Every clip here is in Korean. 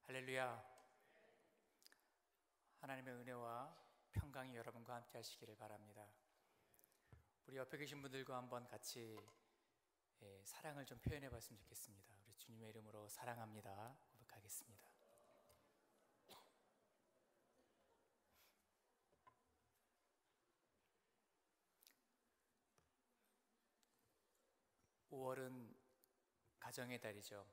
할렐루야. 하나님의 은혜와 평강이 여러분과 함께 하시기를 바랍니다. 우리 옆에 계신 분들과 한번 같이 사랑을 좀 표현해 봤으면 좋겠습니다. 우리 주님의 이름으로 사랑합니다 고백하겠습니다. 5월은 가정의 달이죠.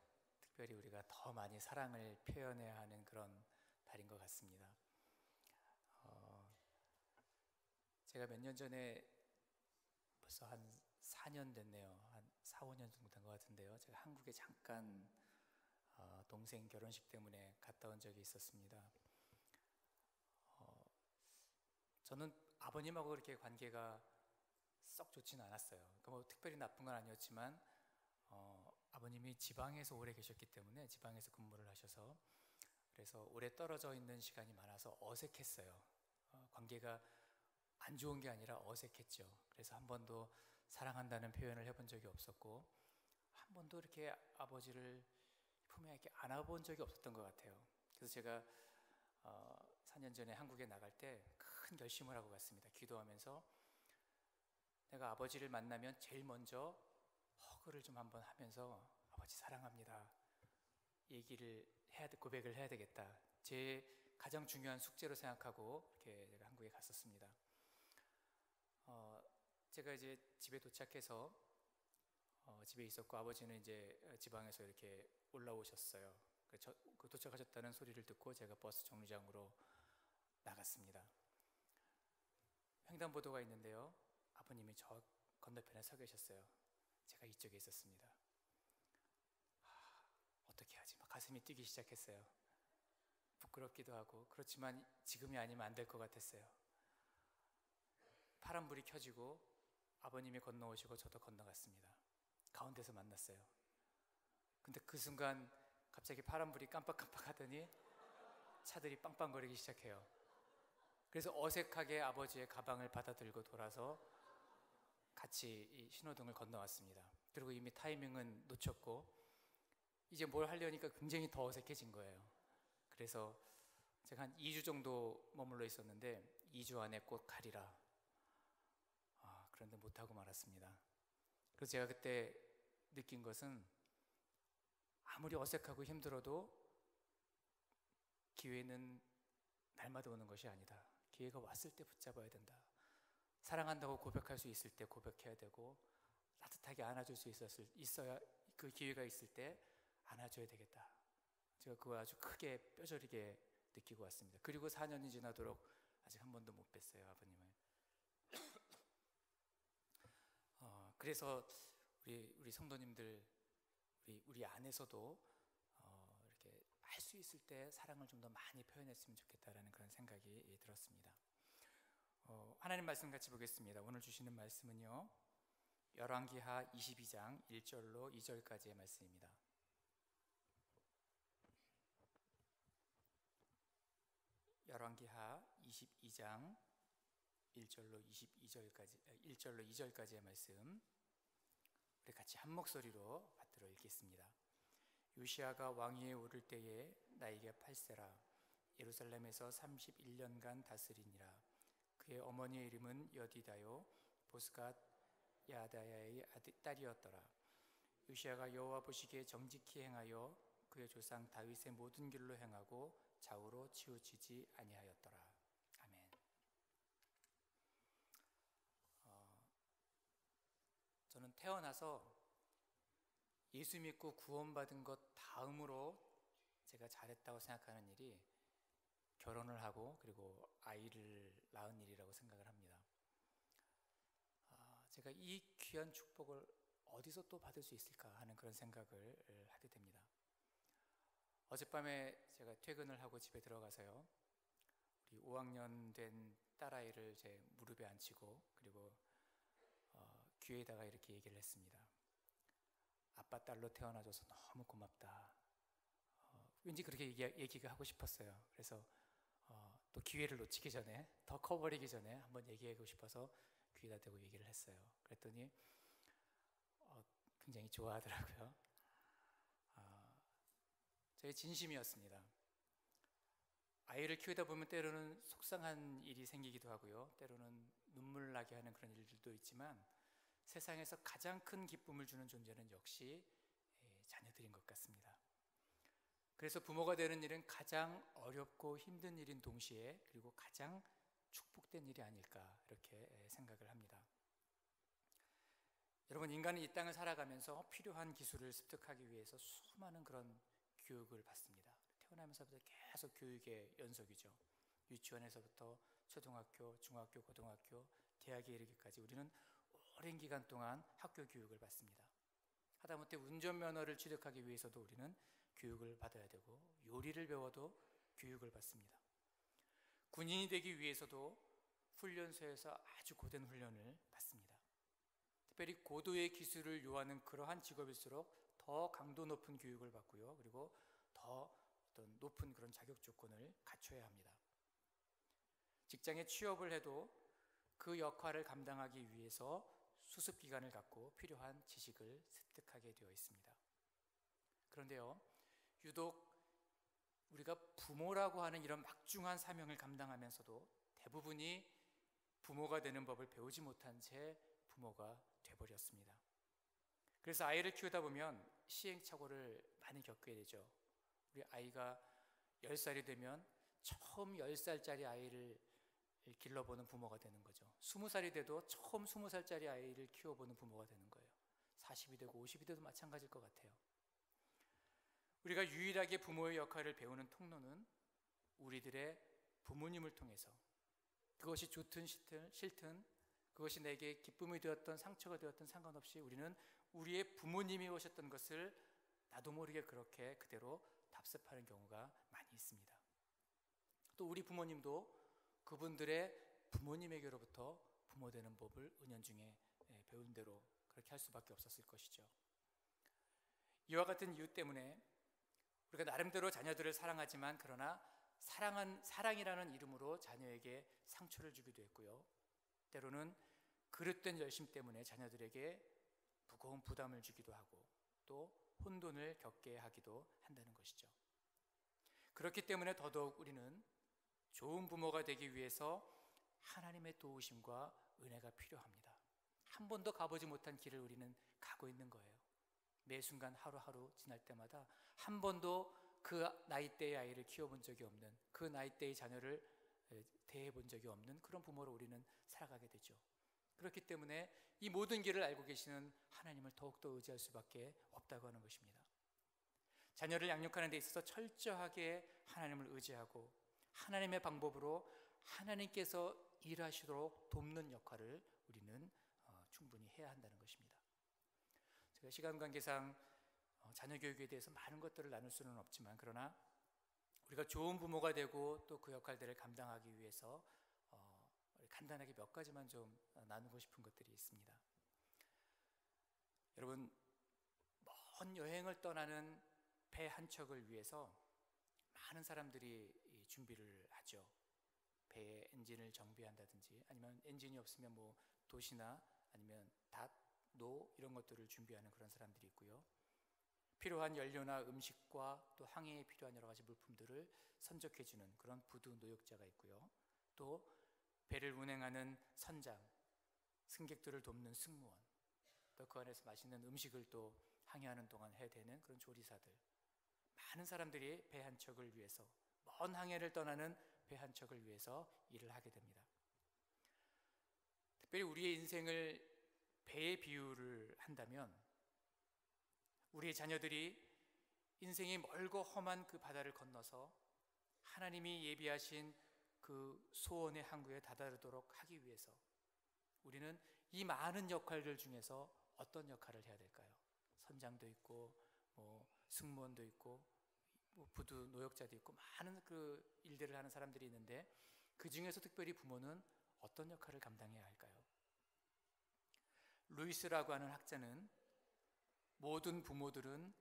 특별히 우리가 더 많이 사랑을 표현해야 하는 그런 달인 것 같습니다. 제가 몇 년 전에 벌써 한 4년 됐네요. 한 4, 5년 정도 된 것 같은데요. 제가 한국에 잠깐 동생 결혼식 때문에 갔다 온 적이 있었습니다. 저는 아버님하고 그렇게 관계가 썩 좋지는 않았어요. 그러니까 뭐 특별히 나쁜 건 아니었지만 아버님이 지방에서 오래 계셨기 때문에 지방에서 근무를 하셔서 그래서 오래 떨어져 있는 시간이 많아서 어색했어요. 관계가 안 좋은 게 아니라 어색했죠. 그래서 한 번도 사랑한다는 표현을 해본 적이 없었고 한 번도 이렇게 아버지를 품에 이렇게 안아본 적이 없었던 것 같아요. 그래서 제가 4년 전에 한국에 나갈 때 큰 결심을 하고 갔습니다. 기도하면서 내가 아버지를 만나면 제일 먼저 허그를 좀 한번 하면서 아버지 사랑합니다 얘기를 고백을 해야 되겠다. 제 가장 중요한 숙제로 생각하고 이렇게 제가 한국에 갔었습니다. 제가 이제 집에 도착해서 집에 있었고 아버지는 이제 지방에서 이렇게 올라오셨어요. 그 도착하셨다는 소리를 듣고 제가 버스 정류장으로 나갔습니다. 횡단보도가 있는데요. 아버님이 저 건너편에 서 계셨어요. 제가 이쪽에 있었습니다. 어떻게 하지? 막 가슴이 뛰기 시작했어요. 부끄럽기도 하고 그렇지만 지금이 아니면 안 될 것 같았어요. 파란불이 켜지고 아버님이 건너오시고 저도 건너갔습니다. 가운데서 만났어요. 근데 그 순간 갑자기 파란불이 깜빡깜빡 하더니 차들이 빵빵거리기 시작해요. 그래서 어색하게 아버지의 가방을 받아들고 돌아서 같이 이 신호등을 건너왔습니다. 그리고 이미 타이밍은 놓쳤고 이제 뭘 하려니까 굉장히 더 어색해진 거예요. 그래서 제가 한 2주 정도 머물러 있었는데 2주 안에 꼭 가리라. 그런데 못하고 말았습니다. 그래서 제가 그때 느낀 것은 아무리 어색하고 힘들어도 기회는 날마다 오는 것이 아니다. 기회가 왔을 때 붙잡아야 된다. 사랑한다고 고백할 수 있을 때 고백해야 되고 따뜻하게 안아줄 수 있어야 그 기회가 있을 때 안아줘야 되겠다. 제가 그걸 아주 크게 뼈저리게 느끼고 왔습니다. 그리고 4년이 지나도록 아직 한 번도 못 뵀어요, 아버님을. 그래서 우리 성도님들 우리 안에서도 이렇게 할 수 있을 때 사랑을 좀 더 많이 표현했으면 좋겠다라는 그런 생각이 들었습니다. 하나님 말씀 같이 보겠습니다. 오늘 주시는 말씀은요 열왕기하 22장 1절로 2절까지의 말씀입니다. 열왕기하 22장 1절로 2절까지의 말씀 우리 같이 한 목소리로 받들어 읽겠습니다. 요시아가 왕위에 오를 때에 나이가 8세라 예루살렘에서 31년간 다스리니라. 그의 어머니의 이름은 여디다요 보스갓 야다야의 딸이었더라. 요시아가 여호와 보시기에 정직히 행하여 그의 조상 다윗의 모든 길로 행하고 좌우로 치우치지 아니하였더라. 아멘. 저는 태어나서 예수 믿고 구원받은 것 다음으로 제가 잘했다고 생각하는 일이 결혼을 하고 그리고 아이를 낳은 일이라고 생각을 합니다. 제가 이 귀한 축복을 어디서 또 받을 수 있을까 하는 그런 생각을 하게 됩니다. 어젯밤에 제가 퇴근을 하고 집에 들어가서요 우리 5학년 된 딸아이를 제 무릎에 앉히고 그리고 귀에다가 이렇게 얘기를 했습니다. 아빠 딸로 태어나줘서 너무 고맙다. 왠지 그렇게 얘기가 하고 싶었어요. 그래서 또 기회를 놓치기 전에 더 커버리기 전에 한번 얘기하고 싶어서 귀에다 대고 얘기를 했어요. 그랬더니 굉장히 좋아하더라고요. 저의 진심이었습니다. 아이를 키우다 보면 때로는 속상한 일이 생기기도 하고요. 때로는 눈물 나게 하는 그런 일들도 있지만 세상에서 가장 큰 기쁨을 주는 존재는 역시 자녀들인 것 같습니다. 그래서 부모가 되는 일은 가장 어렵고 힘든 일인 동시에 그리고 가장 축복된 일이 아닐까 이렇게 생각을 합니다. 여러분, 인간은 이 땅을 살아가면서 필요한 기술을 습득하기 위해서 수많은 그런 교육을 받습니다. 태어나면서부터 계속 교육의 연속이죠. 유치원에서부터 초등학교, 중학교, 고등학교, 대학에 이르기까지 우리는 오랜 기간 동안 학교 교육을 받습니다. 하다못해 운전면허를 취득하기 위해서도 우리는 교육을 받아야 되고, 요리를 배워도 교육을 받습니다. 군인이 되기 위해서도 훈련소에서 아주 고된 훈련을 받습니다. 특별히 고도의 기술을 요하는 그러한 직업일수록 더 강도 높은 교육을 받고요. 그리고 더 어떤 높은 그런 자격 조건을 갖춰야 합니다. 직장에 취업을 해도 그 역할을 감당하기 위해서 수습 기간을 갖고 필요한 지식을 습득하게 되어 있습니다. 그런데요, 유독 우리가 부모라고 하는 이런 막중한 사명을 감당하면서도 대부분이 부모가 되는 법을 배우지 못한 채 부모가 돼버렸습니다. 그래서 아이를 키우다 보면 시행착오를 많이 겪게 되죠. 우리 아이가 10살이 되면 처음 10살짜리 아이를 길러보는 부모가 되는 거죠. 20살이 돼도 처음 20살짜리 아이를 키워보는 부모가 되는 거예요. 40이 되고 50이 돼도 마찬가지일 것 같아요. 우리가 유일하게 부모의 역할을 배우는 통로는 우리들의 부모님을 통해서, 그것이 좋든 싫든 그것이 내게 기쁨이 되었던 상처가 되었던 상관없이 우리는 우리의 부모님이 오셨던 것을 나도 모르게 그렇게 그대로 답습하는 경우가 많이 있습니다. 또 우리 부모님도 그분들의 부모님에게로부터 부모 되는 법을 은연중에 배운 대로 그렇게 할 수밖에 없었을 것이죠. 이와 같은 이유 때문에 우리가 나름대로 자녀들을 사랑하지만 그러나 사랑이라는 이름으로 자녀에게 상처를 주기도 했고요. 때로는 그릇된 열심 때문에 자녀들에게 무거운 부담을 주기도 하고 또 혼돈을 겪게 하기도 한다는 것이죠. 그렇기 때문에 더더욱 우리는 좋은 부모가 되기 위해서 하나님의 도우심과 은혜가 필요합니다. 한 번도 가보지 못한 길을 우리는 가고 있는 거예요. 매 순간 하루하루 지날 때마다 한 번도 그 나이대의 아이를 키워본 적이 없는, 그 나이대의 자녀를 대해본 적이 없는 그런 부모로 우리는 살아가게 되죠. 그렇기 때문에 이 모든 길을 알고 계시는 하나님을 더욱더 의지할 수밖에 없다고 하는 것입니다. 자녀를 양육하는 데 있어서 철저하게 하나님을 의지하고 하나님의 방법으로 하나님께서 일하시도록 돕는 역할을 우리는 충분히 해야 한다는 것입니다. 제가 시간 관계상 자녀 교육에 대해서 많은 것들을 나눌 수는 없지만 그러나 우리가 좋은 부모가 되고 또 그 역할들을 감당하기 위해서 간단하게 몇 가지만 좀 나누고 싶은 것들이 있습니다. 여러분, 먼 여행을 떠나는 배 한 척을 위해서 많은 사람들이 준비를 하죠. 배의 엔진을 정비한다든지 아니면 엔진이 없으면 뭐 돛이나 아니면 닷, 노 이런 것들을 준비하는 그런 사람들이 있고요. 필요한 연료나 음식과 또 항해에 필요한 여러 가지 물품들을 선적해주는 그런 부두 노역자가 있고요. 또 배를 운행하는 선장, 승객들을 돕는 승무원, 또 그 안에서 맛있는 음식을 또 항해하는 동안 해야 되는 그런 조리사들, 많은 사람들이 배 한 척을 위해서, 먼 항해를 떠나는 배 한 척을 위해서 일을 하게 됩니다. 특별히 우리의 인생을 배에 비유를 한다면 우리의 자녀들이 인생이 멀고 험한 그 바다를 건너서 하나님이 예비하신 그 소원의 항구에 다다르도록 하기 위해서 우리는 이 많은 역할들 중에서 어떤 역할을 해야 될까요? 선장도 있고 승무원도 있고 부두 노역자도 있고 많은 그 일들을 하는 사람들이 있는데 그 중에서 특별히 부모는 어떤 역할을 감당해야 할까요? 루이스라고 하는 학자는 모든 부모들은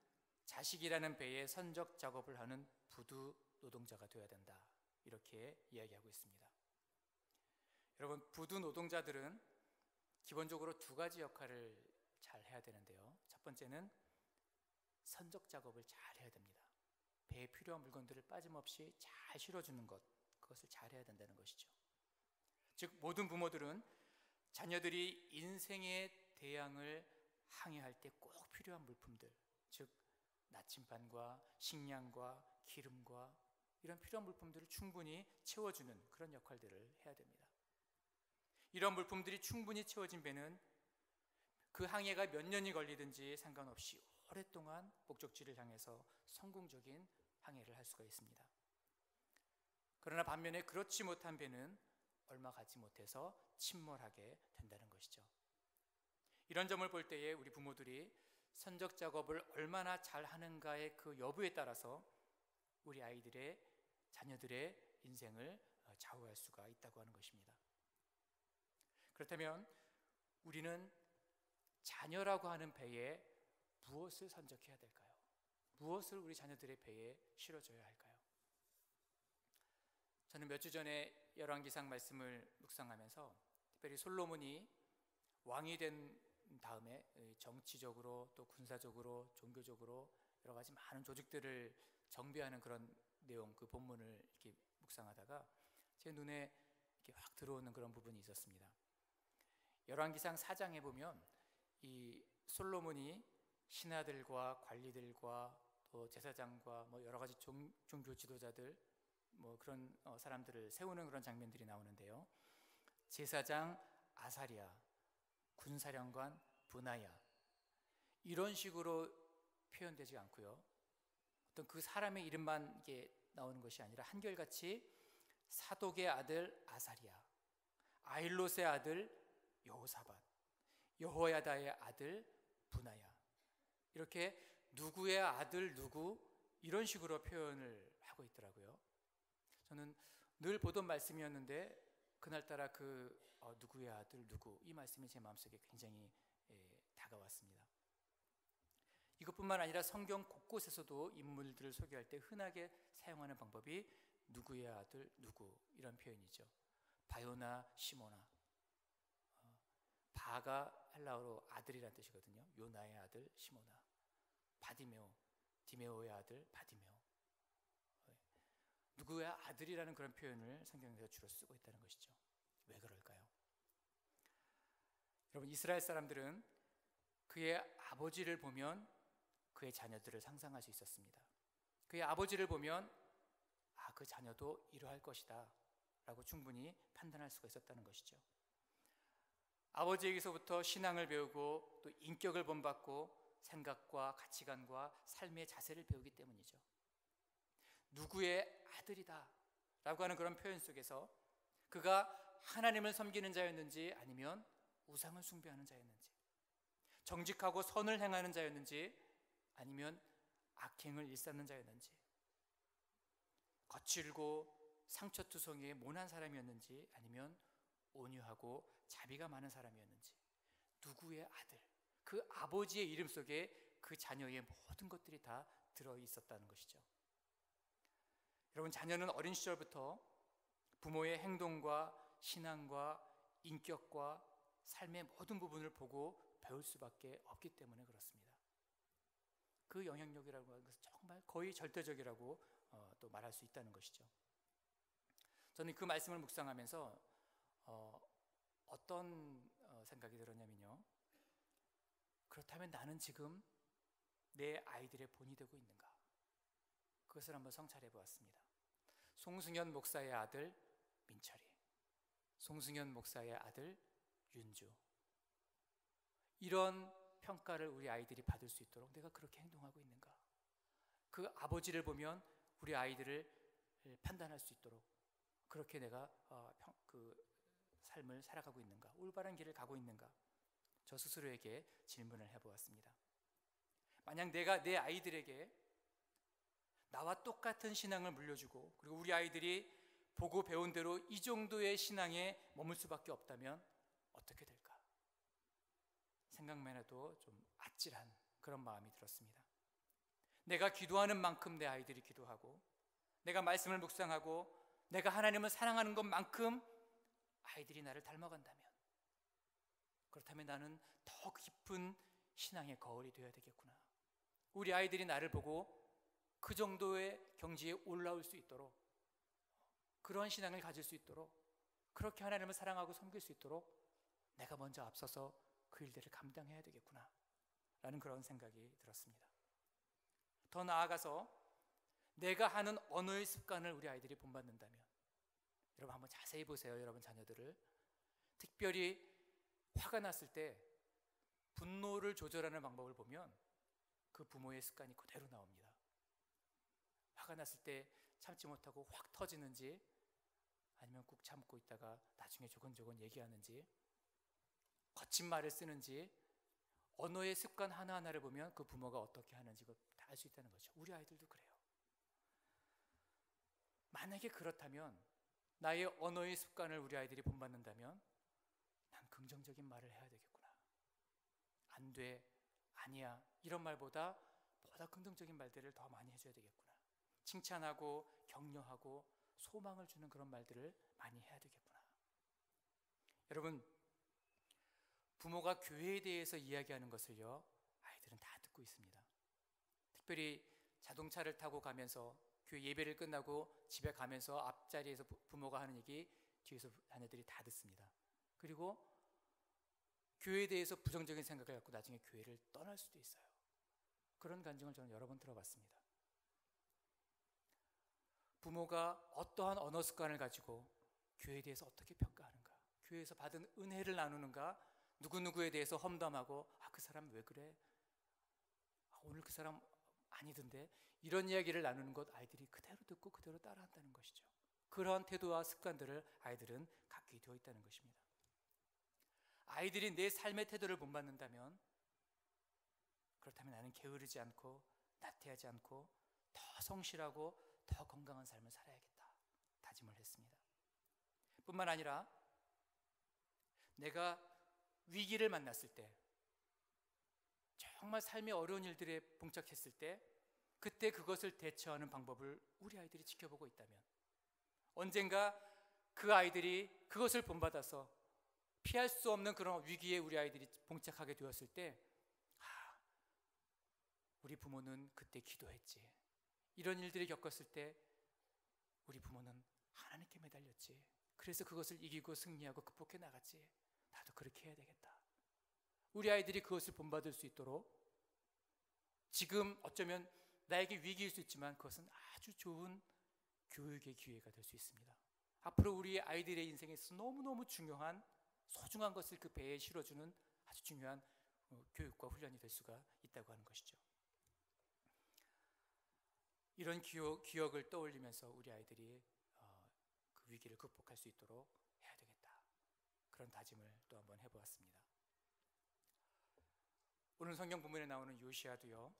자식이라는 배에 선적 작업을 하는 부두 노동자가 되어야 된다, 이렇게 이야기하고 있습니다. 여러분, 부두 노동자들은 기본적으로 두 가지 역할을 잘 해야 되는데요. 첫 번째는 선적 작업을 잘 해야 됩니다. 배에 필요한 물건들을 빠짐없이 잘 실어주는 것, 그것을 잘해야 된다는 것이죠. 즉 모든 부모들은 자녀들이 인생의 대양을 항해할 때 꼭 필요한 물품들, 즉 나침반과 식량과 기름과 이런 필요한 물품들을 충분히 채워주는 그런 역할들을 해야 됩니다. 이런 물품들이 충분히 채워진 배는 그 항해가 몇 년이 걸리든지 상관없이 오랫동안 목적지를 향해서 성공적인 항해를 할 수가 있습니다. 그러나 반면에 그렇지 못한 배는 얼마 가지 못해서 침몰하게 된다는 것이죠. 이런 점을 볼 때에 우리 부모들이 선적 작업을 얼마나 잘 하는가의 그 여부에 따라서 우리 아이들의, 자녀들의 인생을 좌우할 수가 있다고 하는 것입니다. 그렇다면 우리는 자녀라고 하는 배에 무엇을 선적해야 될까요? 무엇을 우리 자녀들의 배에 실어줘야 할까요? 저는 몇 주 전에 열왕기상 말씀을 묵상하면서 특별히 솔로몬이 왕이 된 다음에 정치적으로 또 군사적으로 종교적으로 여러 가지 많은 조직들을 정비하는 그런 내용, 그 본문을 이렇게 묵상하다가 제 눈에 이렇게 확 들어오는 그런 부분이 있었습니다. 열왕기상 4장에 보면 이 솔로몬이 신하들과 관리들과 또 제사장과 뭐 여러 가지 종교 지도자들 뭐 그런 사람들을 세우는 그런 장면들이 나오는데요. 제사장 아사랴, 군사령관 브나야, 이런 식으로 표현되지 않고요. 어떤 그 사람의 이름만 이게 나오는 것이 아니라 한결같이 사독의 아들 아사랴, 아일롯의 아들 여호사밧, 여호야다의 아들 브나야, 이렇게 누구의 아들 누구 이런 식으로 표현을 하고 있더라고요. 저는 늘 보던 말씀이었는데 그날따라 그 누구의 아들 누구, 이 말씀이 제 마음속에 굉장히 다가왔습니다. 이것뿐만 아니라 성경 곳곳에서도 인물들을 소개할 때 흔하게 사용하는 방법이 누구의 아들 누구, 이런 표현이죠. 바요나 시모나, 바가 헬라어로 아들이라는 뜻이거든요. 요나의 아들 시모나, 바디메오, 디메오의 아들 바디메오, 누구의 아들이라는 그런 표현을 성경에서 주로 쓰고 있다는 것이죠. 왜 그럴까요? 여러분, 이스라엘 사람들은 그의 아버지를 보면 그의 자녀들을 상상할 수 있었습니다. 그의 아버지를 보면 그 자녀도 이러할 것이다 라고 충분히 판단할 수가 있었다는 것이죠. 아버지에게서부터 신앙을 배우고 또 인격을 본받고 생각과 가치관과 삶의 자세를 배우기 때문이죠. 누구의 아들이다 라고 하는 그런 표현 속에서 그가 하나님을 섬기는 자였는지 아니면 우상을 숭배하는 자였는지, 정직하고 선을 행하는 자였는지 아니면 악행을 일삼는 자였는지, 거칠고 상처투성이의 모난 사람이었는지 아니면 온유하고 자비가 많은 사람이었는지, 누구의 아들, 그 아버지의 이름 속에 그 자녀의 모든 것들이 다 들어있었다는 것이죠. 여러분, 자녀는 어린 시절부터 부모의 행동과 신앙과 인격과 삶의 모든 부분을 보고 배울 수밖에 없기 때문에 그렇습니다. 그 영향력이라고 하는 것은 정말 거의 절대적이라고 또 말할 수 있다는 것이죠. 저는 그 말씀을 묵상하면서 어떤 생각이 들었냐면요, 그렇다면 나는 지금 내 아이들의 본이 되고 있는가? 그것을 한번 성찰해 보았습니다. 송승현 목사의 아들 민철이, 송승현 목사의 아들 윤주, 이런 평가를 우리 아이들이 받을 수 있도록 내가 그렇게 행동하고 있는가? 그 아버지를 보면 우리 아이들을 판단할 수 있도록 그렇게 내가 그 삶을 살아가고 있는가? 올바른 길을 가고 있는가? 저 스스로에게 질문을 해보았습니다. 만약 내가 내 아이들에게 나와 똑같은 신앙을 물려주고 그리고 우리 아이들이 보고 배운 대로 이 정도의 신앙에 머물 수밖에 없다면 어떻게 될까? 생각만 해도 좀 아찔한 그런 마음이 들었습니다. 내가 기도하는 만큼 내 아이들이 기도하고, 내가 말씀을 묵상하고 내가 하나님을 사랑하는 것만큼 아이들이 나를 닮아간다면, 그렇다면 나는 더 깊은 신앙의 거울이 되어야 되겠구나. 우리 아이들이 나를 보고 그 정도의 경지에 올라올 수 있도록, 그런 신앙을 가질 수 있도록, 그렇게 하나님을 사랑하고 섬길 수 있도록 내가 먼저 앞서서 그 일들을 감당해야 되겠구나 라는 그런 생각이 들었습니다. 더 나아가서 내가 하는 언어의 습관을 우리 아이들이 본받는다면, 여러분 한번 자세히 보세요. 여러분 자녀들을 특별히 화가 났을 때 분노를 조절하는 방법을 보면 그 부모의 습관이 그대로 나옵니다. 화가 났을 때 참지 못하고 확 터지는지, 아니면 꾹 참고 있다가 나중에 조곤조곤 얘기하는지, 거친 말을 쓰는지, 언어의 습관 하나하나를 보면 그 부모가 어떻게 하는지 다 알 수 있다는 거죠. 우리 아이들도 그래요. 만약에 그렇다면, 나의 언어의 습관을 우리 아이들이 본받는다면 난 긍정적인 말을 해야 되겠구나. 안 돼, 아니야, 이런 말보다 긍정적인 말들을 더 많이 해줘야 되겠구나. 칭찬하고 격려하고 소망을 주는 그런 말들을 많이 해야 되겠구나. 여러분, 부모가 교회에 대해서 이야기하는 것을요, 아이들은 다 듣고 있습니다. 특별히 자동차를 타고 가면서 교회 예배를 끝나고 집에 가면서 앞자리에서 부모가 하는 얘기 뒤에서 자녀들이 다 듣습니다. 그리고 교회에 대해서 부정적인 생각을 갖고 나중에 교회를 떠날 수도 있어요. 그런 간증을 저는 여러 번 들어봤습니다. 부모가 어떠한 언어 습관을 가지고 교회에 대해서 어떻게 평가하는가, 교회에서 받은 은혜를 나누는가, 누구누구에 대해서 험담하고 그 사람 왜 그래? 오늘 그 사람 아니던데, 이런 이야기를 나누는 것 아이들이 그대로 듣고 그대로 따라한다는 것이죠. 그러한 태도와 습관들을 아이들은 갖게 되어 있다는 것입니다. 아이들이 내 삶의 태도를 본받는다면, 그렇다면 나는 게으르지 않고 나태하지 않고 더 성실하고 더 건강한 삶을 살아야겠다 다짐을 했습니다. 뿐만 아니라 내가 위기를 만났을 때, 정말 삶의 어려운 일들에 봉착했을 때, 그때 그것을 대처하는 방법을 우리 아이들이 지켜보고 있다면, 언젠가 그 아이들이 그것을 본받아서 피할 수 없는 그런 위기에 우리 아이들이 봉착하게 되었을 때, 우리 부모는 그때 기도했지, 이런 일들을 겪었을 때 우리 부모는 하나님께 매달렸지, 그래서 그것을 이기고 승리하고 극복해 나갔지, 나도 그렇게 해야 되겠다. 우리 아이들이 그것을 본받을 수 있도록, 지금 어쩌면 나에게 위기일 수 있지만 그것은 아주 좋은 교육의 기회가 될 수 있습니다. 앞으로 우리 아이들의 인생에서 너무너무 중요한 소중한 것을 그 배에 실어주는 아주 중요한 교육과 훈련이 될 수가 있다고 하는 것이죠. 이런 기억을 떠올리면서 우리 아이들이 그 위기를 극복할 수 있도록 해야 되겠다, 그런 다짐을 또 한번 해보았습니다. 오늘 성경 본문에 나오는 요시아도요,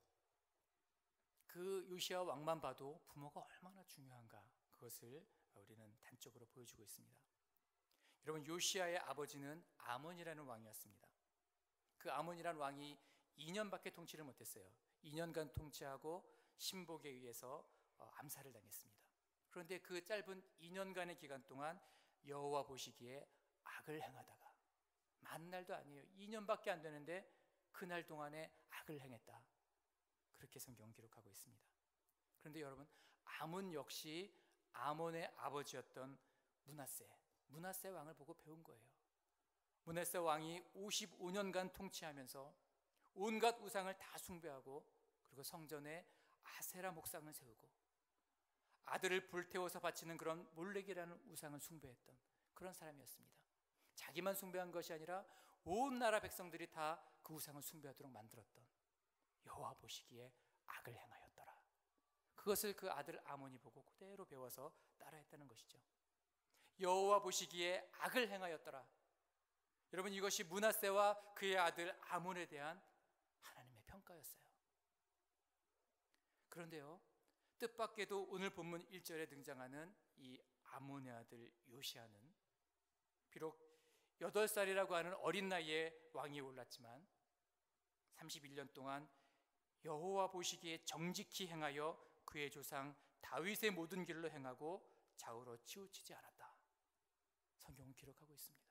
그 요시아 왕만 봐도 부모가 얼마나 중요한가, 그것을 우리는 단적으로 보여주고 있습니다. 여러분, 요시아의 아버지는 아몬이라는 왕이었습니다. 그 아몬이라는 왕이 2년밖에 통치를 못했어요. 2년간 통치하고 신복에 의해서 암살을 당했습니다. 그런데 그 짧은 2년간의 기간 동안 여호와 보시기에 악을 행하다가, 만날도 아니에요, 2년밖에 안 되는데 그날 동안에 악을 행했다, 그렇게 성경은 기록하고 있습니다. 그런데 여러분, 아몬 역시 아몬의 아버지였던 므낫세 왕을 보고 배운 거예요. 므낫세 왕이 55년간 통치하면서 온갖 우상을 다 숭배하고, 그리고 성전에 아세라 목상을 세우고 아들을 불태워서 바치는 그런 몰렉이라는 우상을 숭배했던 그런 사람이었습니다. 자기만 숭배한 것이 아니라 온 나라 백성들이 다 그 우상을 숭배하도록 만들었던, 여호와 보시기에 악을 행하였더라, 그것을 그 아들 아몬이 보고 그대로 배워서 따라했다는 것이죠. 여호와 보시기에 악을 행하였더라. 여러분, 이것이 므낫세와 그의 아들 아몬에 대한 하나님의 평가였어요. 그런데요, 뜻밖에도 오늘 본문 1절에 등장하는 이 아몬의 아들 요시아는 비록 8살이라고 하는 어린 나이에 왕위에 올랐지만 31년 동안 여호와 보시기에 정직히 행하여 그의 조상 다윗의 모든 길로 행하고 좌우로 치우치지 않았다, 성경은 기록하고 있습니다.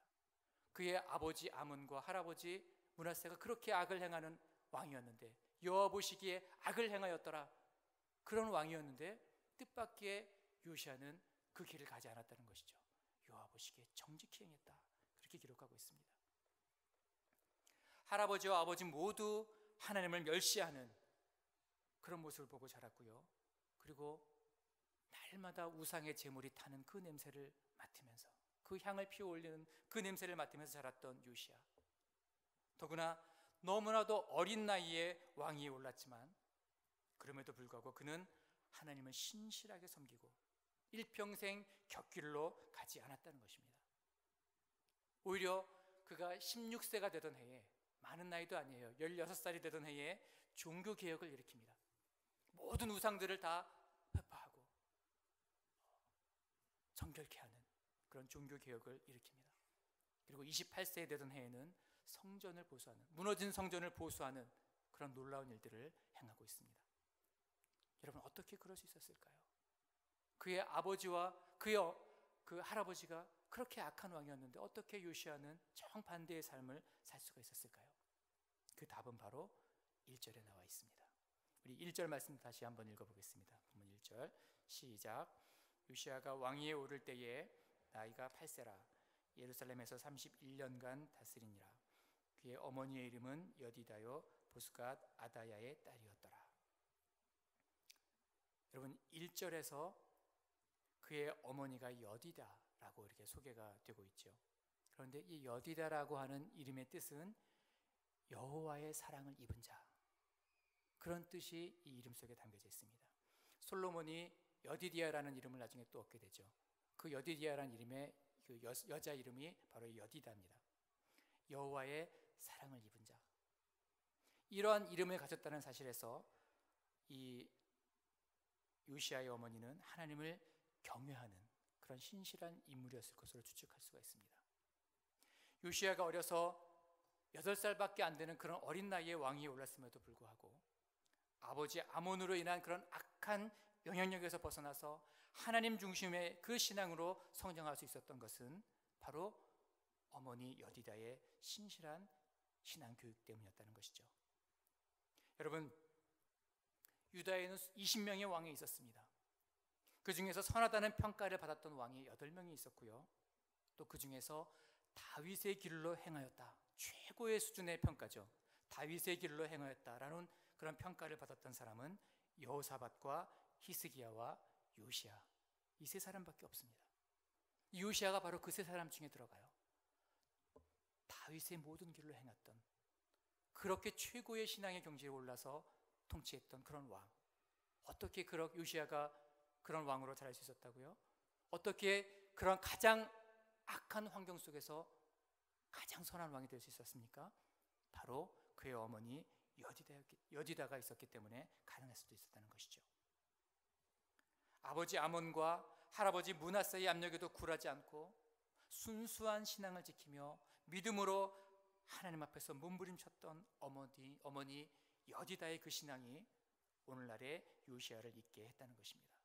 그의 아버지 아몬과 할아버지 므낫세가 그렇게 악을 행하는 왕이었는데 여호와 보시기에 악을 행하였더라, 그런 왕이었는데 뜻밖의 요시아는 그 길을 가지 않았다는 것이죠. 여호와 보시기에 정직히 행했다, 그렇게 기록하고 있습니다. 할아버지와 아버지 모두 하나님을 멸시하는 그런 모습을 보고 자랐고요. 그리고 날마다 우상의 제물이 타는 그 냄새를 맡으면서, 그 향을 피워 올리는 그 냄새를 맡으면서 자랐던 요시아. 더구나 너무나도 어린 나이에 왕위에 올랐지만 그럼에도 불구하고 그는 하나님을 신실하게 섬기고 일평생 곁길로 가지 않았다는 것입니다. 오히려 그가 16세가 되던 해에, 많은 나이도 아니에요, 16살이 되던 해에 종교개혁을 일으킵니다. 모든 우상들을 다 회파하고 정결케 하는 그런 종교개혁을 일으킵니다. 그리고 28세에 되던 해에는 성전을 보수하는, 무너진 성전을 보수하는 그런 놀라운 일들을 행하고 있습니다. 여러분, 어떻게 그럴 수 있었을까요? 그의 아버지와 그 할아버지가 그렇게 악한 왕이었는데 어떻게 요시아는 정반대의 삶을 살 수가 있었을까요? 그 답은 바로 1절에 나와 있습니다. 우리 1절 말씀 다시 한번 읽어보겠습니다. 본문 1절 시작. 요시아가 왕위에 오를 때에 나이가 8세라 예루살렘에서 31년간 다스리니라. 그의 어머니의 이름은 여디다요 보스갓 아다야의 딸이었더라. 여러분, 1절에서 그의 어머니가 여디다라고 이렇게 소개가 되고 있죠. 그런데 이 여디다라고 하는 이름의 뜻은 여호와의 사랑을 입은 자, 그런 뜻이 이 이름 속에 담겨져 있습니다. 솔로몬이 여디디아라는 이름을 나중에 또 얻게 되죠. 그 여디디아라는 이름의 그 여자 이름이 바로 여디다입니다. 여호와의 사랑을 입은 자, 이러한 이름을 가졌다는 사실에서 이 요시아의 어머니는 하나님을 경외하는 그런 신실한 인물이었을 것으로 추측할 수가 있습니다. 요시아가 어려서 8살밖에 안 되는 그런 어린 나이에 왕위에 올랐음에도 불구하고 아버지 아몬으로 인한 그런 악한 영향력에서 벗어나서 하나님 중심의 그 신앙으로 성장할 수 있었던 것은 바로 어머니 여디다의 신실한 신앙 교육 때문이었다는 것이죠. 여러분, 유다에는 20명의 왕이 있었습니다. 그 중에서 선하다는 평가를 받았던 왕이 8명이 있었고요. 또 그 중에서 다윗의 길로 행하였다, 최고의 수준의 평가죠. 다윗의 길로 행하였다라는 그런 평가를 받았던 사람은 여호사밧과 히스기야와 요시야, 이 세 사람밖에 없습니다. 요시야가 바로 그 세 사람 중에 들어가요. 다윗의 모든 길로 행했던, 그렇게 최고의 신앙의 경지에 올라서 통치했던 그런 왕. 어떻게 요시야가 그런 왕으로 자랄 수 있었다고요? 어떻게 그런 가장 악한 환경 속에서 가장 선한 왕이 될 수 있었습니까? 바로 그의 어머니 여디다가 있었기 때문에 가능할 수도 있었다는 것이죠. 아버지 아몬과 할아버지 므낫세의 압력에도 굴하지 않고 순수한 신앙을 지키며 믿음으로 하나님 앞에서 몸부림쳤던 어머니 여디다의 그 신앙이 오늘날의 요시야를 있게 했다는 것입니다.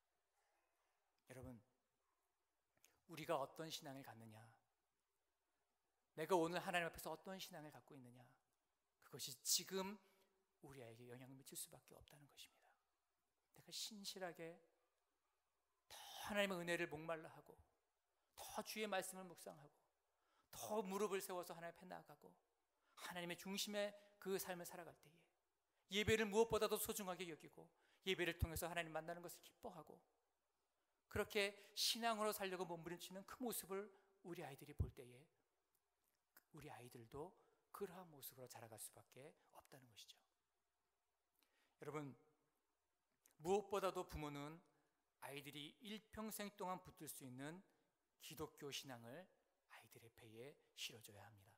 여러분, 우리가 어떤 신앙을 갖느냐, 내가 오늘 하나님 앞에서 어떤 신앙을 갖고 있느냐, 그것이 지금 우리에게 영향을 미칠 수밖에 없다는 것입니다. 내가 신실하게 더 하나님의 은혜를 목말라 하고, 더 주의 말씀을 묵상하고, 더 무릎을 세워서 하나님 앞에 나아가고 하나님의 중심의 그 삶을 살아갈 때에 예배를 무엇보다도 소중하게 여기고 예배를 통해서 하나님 만나는 것을 기뻐하고 그렇게 신앙으로 살려고 몸부림치는 그 모습을 우리 아이들이 볼 때에 우리 아이들도 그러한 모습으로 자라갈 수밖에 없다는 것이죠. 여러분, 무엇보다도 부모는 아이들이 일평생 동안 붙들 수 있는 기독교 신앙을 아이들의 배에 실어줘야 합니다.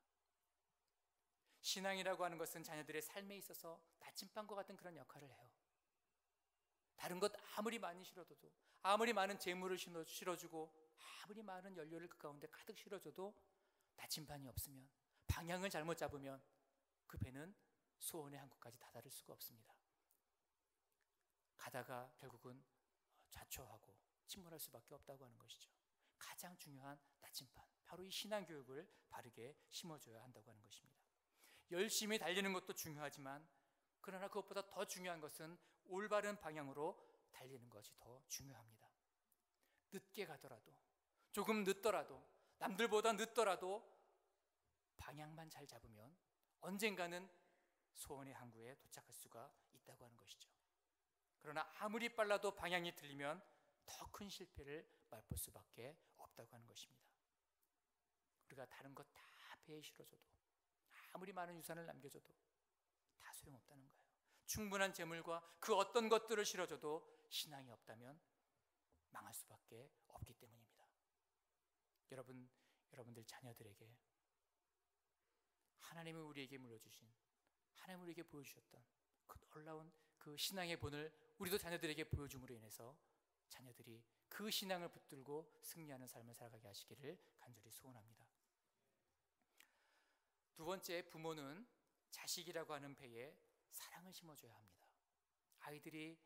신앙이라고 하는 것은 자녀들의 삶에 있어서 나침반과 같은 그런 역할을 해요. 다른 것 아무리 많이 실어줘도, 아무리 많은 재물을 실어주고 아무리 많은 연료를 그 가운데 가득 실어줘도 나침반이 없으면, 방향을 잘못 잡으면 그 배는 소원의 항구까지 다다를 수가 없습니다. 가다가 결국은 좌초하고 침몰할 수밖에 없다고 하는 것이죠. 가장 중요한 나침반, 바로 이 신앙 교육을 바르게 심어줘야 한다고 하는 것입니다. 열심히 달리는 것도 중요하지만 그러나 그것보다 더 중요한 것은 올바른 방향으로 달리는 것이 더 중요합니다. 늦게 가더라도, 조금 늦더라도, 남들보다 늦더라도 방향만 잘 잡으면 언젠가는 소원의 항구에 도착할 수가 있다고 하는 것이죠. 그러나 아무리 빨라도 방향이 틀리면 더 큰 실패를 맛볼 수밖에 없다고 하는 것입니다. 우리가 다른 것 다 배에 실어줘도, 아무리 많은 유산을 남겨줘도 다 소용없다는 거예요. 충분한 재물과 그 어떤 것들을 실어줘도 신앙이 없다면 망할 수밖에 없기 때문입니다. 여러분들 자녀들에게 하나님이 우리에게 물려주신, 하나님이 우리에게 보여주셨던 그 놀라운 그 신앙의 본을 우리도 자녀들에게 보여줌으로 인해서 자녀들이 그 신앙을 붙들고 승리하는 삶을 살아가게 하시기를 간절히 소원합니다. 두 번째, 부모는 자식이라고 하는 배에 사랑을 심어줘야 합니다. 아이들이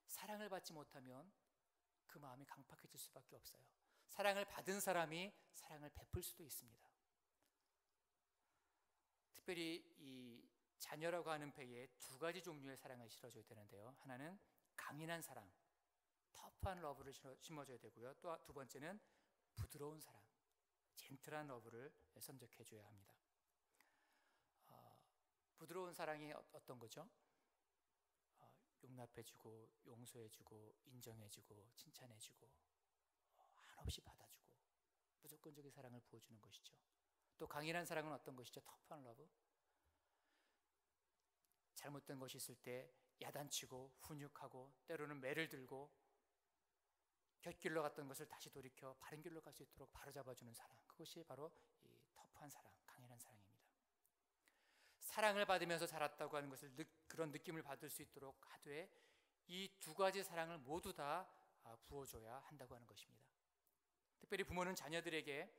사랑을 받지 못하면 그 마음이 강팍해질 수밖에 없어요. 사랑을 받은 사람이 사랑을 베풀 수도 있습니다. 특별히 이 자녀라고 하는 배에 두 가지 종류의 사랑을 실어줘야 되는데요. 하나는 강인한 사랑, 터프한 러브를 심어줘야 되고요. 또 두 번째는 부드러운 사랑, 젠틀한 러브를 선적해줘야 합니다. 부드러운 사랑이 어떤 거죠? 용납해주고, 용서해주고, 인정해주고, 칭찬해주고, 한없이 받아주고, 무조건적인 사랑을 부어주는 것이죠. 또 강인한 사랑은 어떤 것이죠? 터프한 러브. 잘못된 것이 있을 때 야단치고 훈육하고 때로는 매를 들고 곁길로 갔던 것을 다시 돌이켜 바른 길로 갈 수 있도록 바로잡아주는 사랑, 그것이 바로 이 터프한 사랑, 강인한 사랑입니다. 사랑을 받으면서 자랐다고 하는 것을 그런 느낌을 받을 수 있도록 하되 이 두 가지 사랑을 모두 다 부어줘야 한다고 하는 것입니다. 특별히 부모는 자녀들에게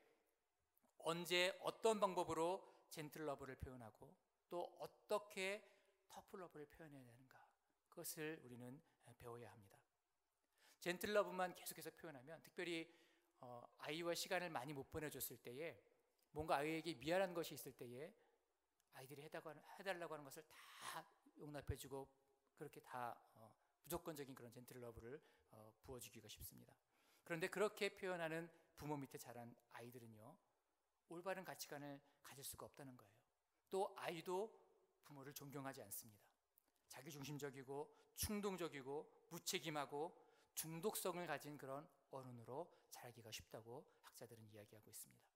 언제 어떤 방법으로 젠틀 러브를 표현하고 또 어떻게 터프 러브를 표현해야 되는가, 그것을 우리는 배워야 합니다. 젠틀 러브만 계속해서 표현하면, 특별히 아이와 시간을 많이 못 보내줬을 때에, 뭔가 아이에게 미안한 것이 있을 때에 아이들이 해달라고 하는 것을 다 용납해주고 그렇게 다 무조건적인 그런 젠틀 러브를 부어주기가 쉽습니다. 그런데 그렇게 표현하는 부모 밑에 자란 아이들은요, 올바른 가치관을 가질 수가 없다는 거예요. 또 아이도 부모를 존경하지 않습니다. 자기중심적이고 충동적이고 무책임하고 중독성을 가진 그런 어른으로 자라기가 쉽다고 학자들은 이야기하고 있습니다.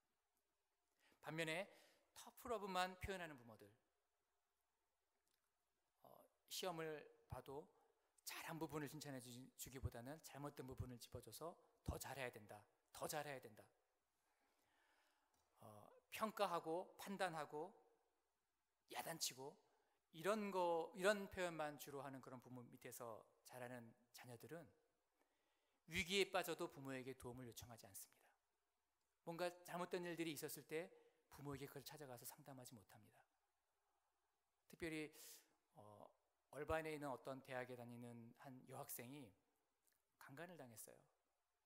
반면에 터프 러브만 표현하는 부모들, 시험을 봐도 잘한 부분을 칭찬해 주기보다는 잘못된 부분을 집어줘서 더 잘해야 된다, 더 잘해야 된다, 평가하고 판단하고 야단치고 이런 표현만 주로 하는 그런 부모 밑에서 자라는 자녀들은 위기에 빠져도 부모에게 도움을 요청하지 않습니다. 뭔가 잘못된 일들이 있었을 때 부모에게 그걸 찾아가서 상담하지 못합니다. 특별히 얼반에 있는 어떤 대학에 다니는 한 여학생이 강간을 당했어요.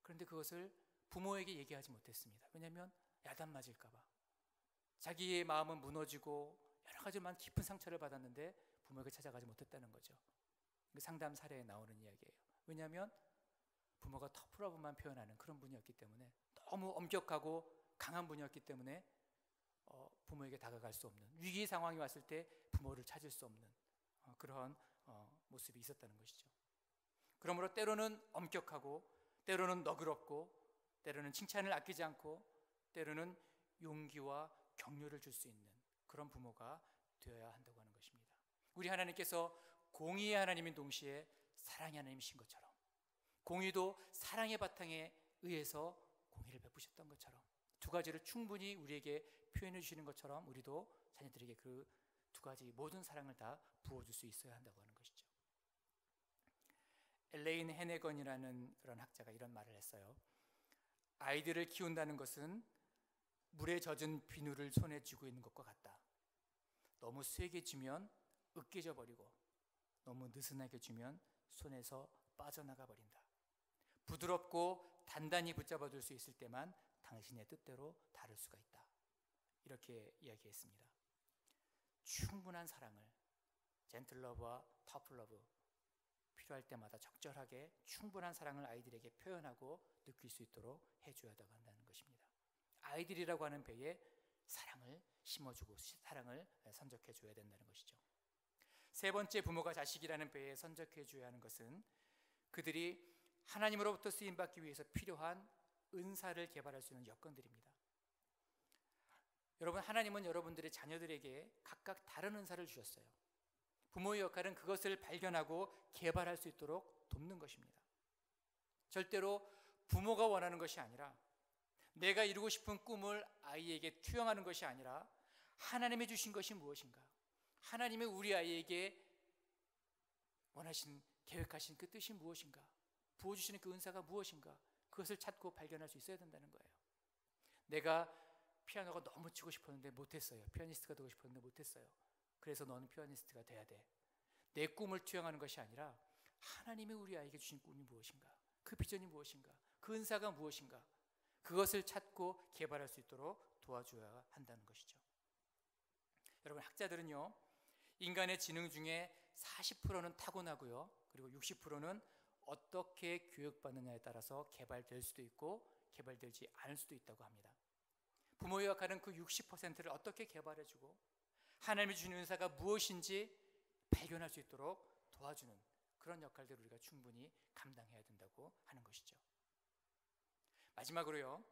그런데 그것을 부모에게 얘기하지 못했습니다. 왜냐하면 야단 맞을까 봐. 자기의 마음은 무너지고 여러 가지만 깊은 상처를 받았는데 부모에게 찾아가지 못했다는 거죠. 상담 사례에 나오는 이야기예요. 왜냐하면 부모가 터프 러브만 표현하는 그런 분이었기 때문에, 너무 엄격하고 강한 분이었기 때문에 부모에게 다가갈 수 없는, 위기 상황이 왔을 때 부모를 찾을 수 없는 그런 모습이 있었다는 것이죠. 그러므로 때로는 엄격하고 때로는 너그럽고 때로는 칭찬을 아끼지 않고 때로는 용기와 격려를 줄 수 있는 그런 부모가 되어야 한다고 하는 것입니다. 우리 하나님께서 공의의 하나님인 동시에 사랑의 하나님이신 것처럼, 공의도 사랑의 바탕에 의해서 공의를 베푸셨던 것처럼, 두 가지를 충분히 우리에게 표현해 주시는 것처럼 우리도 자녀들에게 그 두 가지 모든 사랑을 다 부어줄 수 있어야 한다고 하는 것이죠. 엘레인 헤네건이라는 그런 학자가 이런 말을 했어요. 아이들을 키운다는 것은 물에 젖은 비누를 손에 쥐고 있는 것과 같다. 너무 세게 쥐면 으깨져 버리고 너무 느슨하게 쥐면 손에서 빠져나가 버린다. 부드럽고 단단히 붙잡아둘 수 있을 때만 당신의 뜻대로 다룰 수가 있다. 이렇게 이야기했습니다. 충분한 사랑을, 젠틀 러브와 터프 러브, 필요할 때마다 적절하게 충분한 사랑을 아이들에게 표현하고 느낄 수 있도록 해줘야 한다는 것입니다. 아이들이라고 하는 배에 사랑을 심어주고 사랑을 선적해줘야 된다는 것이죠. 세 번째, 부모가 자식이라는 배에 선적해줘야 하는 것은 그들이 하나님으로부터 쓰임받기 위해서 필요한 은사를 개발할 수 있는 여건들입니다. 여러분, 하나님은 여러분들의 자녀들에게 각각 다른 은사를 주셨어요. 부모의 역할은 그것을 발견하고 개발할 수 있도록 돕는 것입니다. 절대로 부모가 원하는 것이 아니라, 내가 이루고 싶은 꿈을 아이에게 투영하는 것이 아니라, 하나님이 주신 것이 무엇인가, 하나님이 우리 아이에게 원하신, 계획하신 그 뜻이 무엇인가, 부어주시는 그 은사가 무엇인가, 그것을 찾고 발견할 수 있어야 된다는 거예요. 내가 피아노가 너무 치고 싶었는데 못했어요. 피아니스트가 되고 싶었는데 못했어요. 그래서 너는 피아니스트가 돼야 돼. 내 꿈을 투영하는 것이 아니라 하나님이 우리 아이에게 주신 꿈이 무엇인가, 그 비전이 무엇인가, 그 은사가 무엇인가, 그것을 찾고 개발할 수 있도록 도와줘야 한다는 것이죠. 여러분, 학자들은요, 인간의 지능 중에 40%는 타고나고요, 그리고 60%는 어떻게 교육받느냐에 따라서 개발될 수도 있고 개발되지 않을 수도 있다고 합니다. 부모의 역할은 그 60%를 어떻게 개발해주고 하나님이 주신 은사가 무엇인지 발견할 수 있도록 도와주는 그런 역할들을 우리가 충분히 감당해야 된다고 하는 것이죠. 마지막으로요,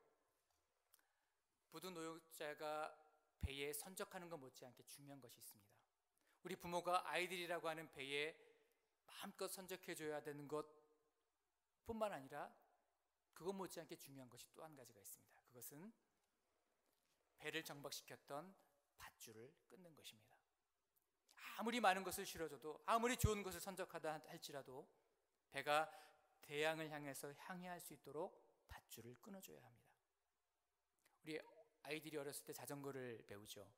부두 노역자가 배에 선적하는 것 못지않게 중요한 것이 있습니다. 우리 부모가 아이들이라고 하는 배에 마음껏 선적해줘야 되는 것뿐만 아니라 그것 못지않게 중요한 것이 또 한 가지가 있습니다. 그것은 배를 정박시켰던 밧줄을 끊는 것입니다. 아무리 많은 것을 실어줘도, 아무리 좋은 것을 선적하다 할지라도 배가 대양을 향해서 항해할 수 있도록 밧줄을 끊어줘야 합니다. 우리 아이들이 어렸을 때 자전거를 배우죠.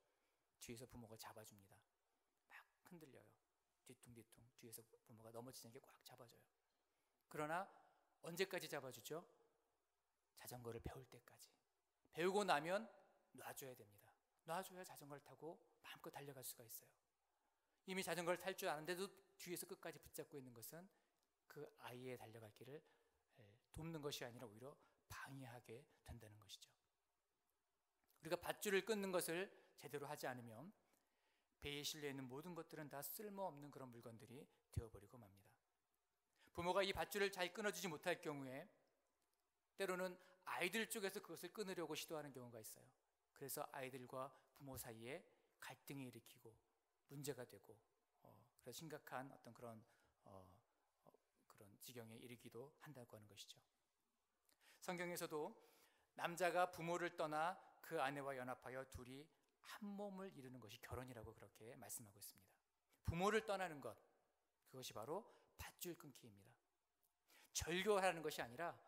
뒤에서 부모가 잡아줍니다. 막 흔들려요. 뒤뚱뒤뚱 뒤에서 부모가 넘어지지 않게 꽉 잡아줘요. 그러나 언제까지 잡아주죠? 자전거를 배울 때까지. 배우고 나면 놔줘야 됩니다. 놔줘야 자전거를 타고 마음껏 달려갈 수가 있어요. 이미 자전거를 탈 줄 아는데도 뒤에서 끝까지 붙잡고 있는 것은 그 아이의 달려갈 길을 돕는 것이 아니라 오히려 방해하게 된다는 것이죠. 우리가 밧줄을 끊는 것을 제대로 하지 않으면 배에 실려있는 모든 것들은 다 쓸모없는 그런 물건들이 되어버리고 맙니다. 부모가 이 밧줄을 잘 끊어주지 못할 경우에 때로는 아이들 쪽에서 그것을 끊으려고 시도하는 경우가 있어요. 그래서 아이들과 부모 사이에 갈등이 일으키고 문제가 되고 그래서 심각한 어떤 그런 지경에 이르기도 한다고 하는 것이죠. 성경에서도 남자가 부모를 떠나 그 아내와 연합하여 둘이 한 몸을 이루는 것이 결혼이라고 그렇게 말씀하고 있습니다. 부모를 떠나는 것, 그것이 바로 밧줄 끊기입니다. 절교하라는 것이 아니라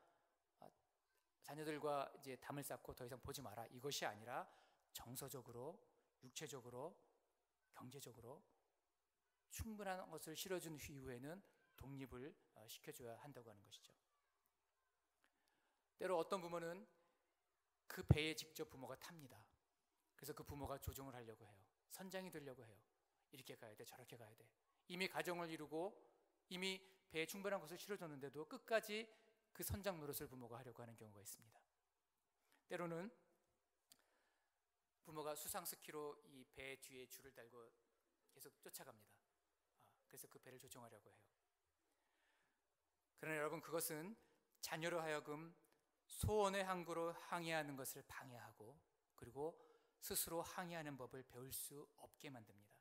자녀들과 이제 담을 쌓고 더 이상 보지 마라, 이것이 아니라 정서적으로, 육체적으로, 경제적으로 충분한 것을 실어준 이후에는 독립을 시켜줘야 한다고 하는 것이죠. 때로 어떤 부모는 그 배에 직접 부모가 탑니다. 그래서 그 부모가 조종을 하려고 해요. 선장이 되려고 해요. 이렇게 가야 돼, 저렇게 가야 돼. 이미 가정을 이루고 이미 배에 충분한 것을 실어줬는데도 끝까지 그 선장 노릇을 부모가 하려고 하는 경우가 있습니다. 때로는 부모가 수상스키로 이 배 뒤에 줄을 달고 계속 쫓아갑니다. 그래서 그 배를 조종하려고 해요. 그러나 여러분, 그것은 자녀로 하여금 소원의 항구로 항해하는 것을 방해하고 그리고 스스로 항해하는 법을 배울 수 없게 만듭니다.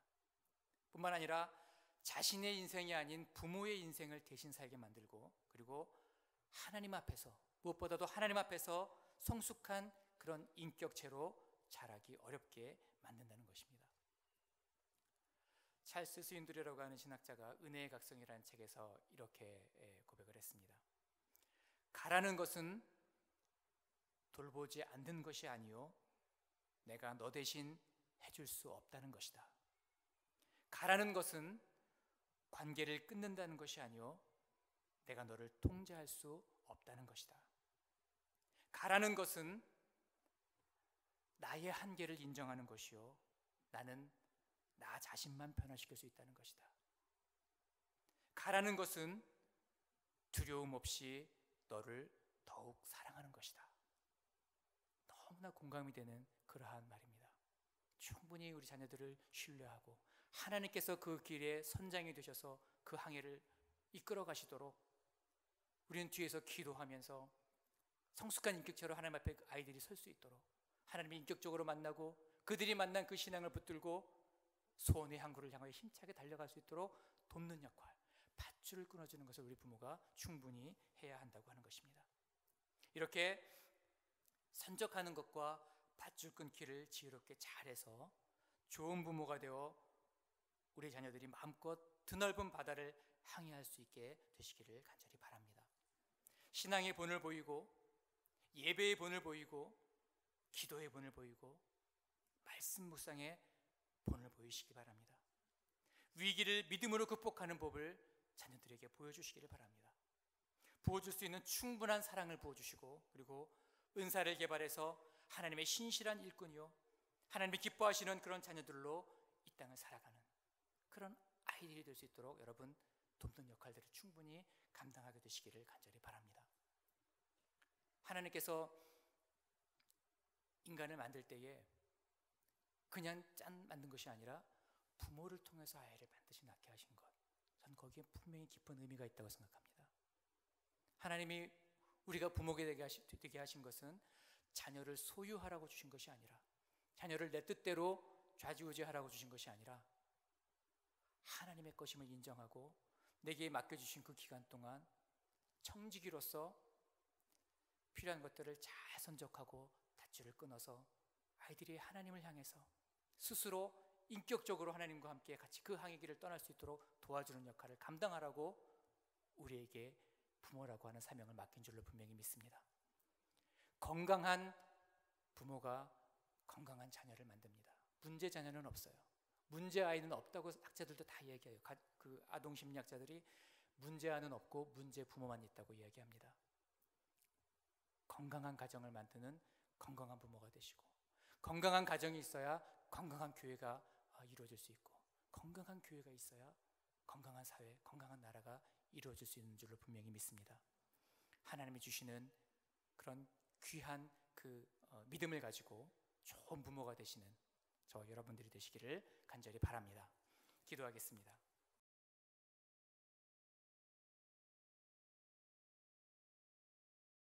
뿐만 아니라 자신의 인생이 아닌 부모의 인생을 대신 살게 만들고 그리고 하나님 앞에서, 무엇보다도 하나님 앞에서 성숙한 그런 인격체로 자라기 어렵게 만든다는 것입니다. 찰스 스윈드레라고 하는 신학자가 은혜의 각성이라는 책에서 이렇게 고백을 했습니다. 가라는 것은 돌보지 않는 것이 아니요 내가 너 대신 해줄 수 없다는 것이다. 가라는 것은 관계를 끊는다는 것이 아니요 내가 너를 통제할 수 없다는 것이다. 가라는 것은 나의 한계를 인정하는 것이요 나는 나 자신만 변화시킬 수 있다는 것이다. 가라는 것은 두려움 없이 너를 더욱 사랑하는 것이다. 너무나 공감이 되는 그러한 말입니다. 충분히 우리 자녀들을 신뢰하고 하나님께서 그 길에 선장이 되셔서 그 항해를 이끌어 가시도록 우리는 뒤에서 기도하면서 성숙한 인격체로 하나님 앞에 아이들이 설 수 있도록, 하나님을 인격적으로 만나고 그들이 만난 그 신앙을 붙들고 소원의 항구를 향하여 힘차게 달려갈 수 있도록 돕는 역할, 밧줄을 끊어주는 것을 우리 부모가 충분히 해야 한다고 하는 것입니다. 이렇게 선적하는 것과 밧줄 끊기를 지혜롭게 잘해서 좋은 부모가 되어 우리 자녀들이 마음껏 드넓은 바다를 항해할 수 있게 되시기를 간절히 바랍니다. 신앙의 본을 보이고 예배의 본을 보이고 기도의 본을 보이고 말씀 묵상의 본을 보이시기 바랍니다. 위기를 믿음으로 극복하는 법을 자녀들에게 보여주시기를 바랍니다. 부어줄 수 있는 충분한 사랑을 부어주시고, 그리고 은사를 개발해서 하나님의 신실한 일꾼이요 하나님이 기뻐하시는 그런 자녀들로 이 땅을 살아가는 그런 아이들이 될 수 있도록 여러분 돕는 역할들을 충분히 감당하게 되시기를 간절히 바랍니다. 하나님께서 인간을 만들 때에 그냥 짠 만든 것이 아니라 부모를 통해서 아이를 반드시 낳게 하신 것, 저는 거기에 분명히 깊은 의미가 있다고 생각합니다. 하나님이 우리가 부모가 되게 하신 것은 자녀를 소유하라고 주신 것이 아니라, 자녀를 내 뜻대로 좌지우지하라고 주신 것이 아니라 하나님의 것임을 인정하고 내게 맡겨주신 그 기간 동안 청지기로서 필요한 것들을 잘 선적하고 밧줄을 끊어서 아이들이 하나님을 향해서 스스로 인격적으로 하나님과 함께 같이 그 항해길을 떠날 수 있도록 도와주는 역할을 감당하라고 우리에게 부모라고 하는 사명을 맡긴 줄로 분명히 믿습니다. 건강한 부모가 건강한 자녀를 만듭니다. 문제 자녀는 없어요. 문제 아이는 없다고 학자들도 다 이야기해요. 그 아동 심리학자들이 문제 아이는 없고 문제 부모만 있다고 이야기합니다. 건강한 가정을 만드는 건강한 부모가 되시고, 건강한 가정이 있어야 건강한 교회가 이루어질 수 있고, 건강한 교회가 있어야 건강한 사회, 건강한 나라가 이루어질 수 있는 줄로 분명히 믿습니다. 하나님이 주시는 그런 귀한 그 믿음을 가지고 좋은 부모가 되시는 저 여러분들이 되시기를 간절히 바랍니다. 기도하겠습니다.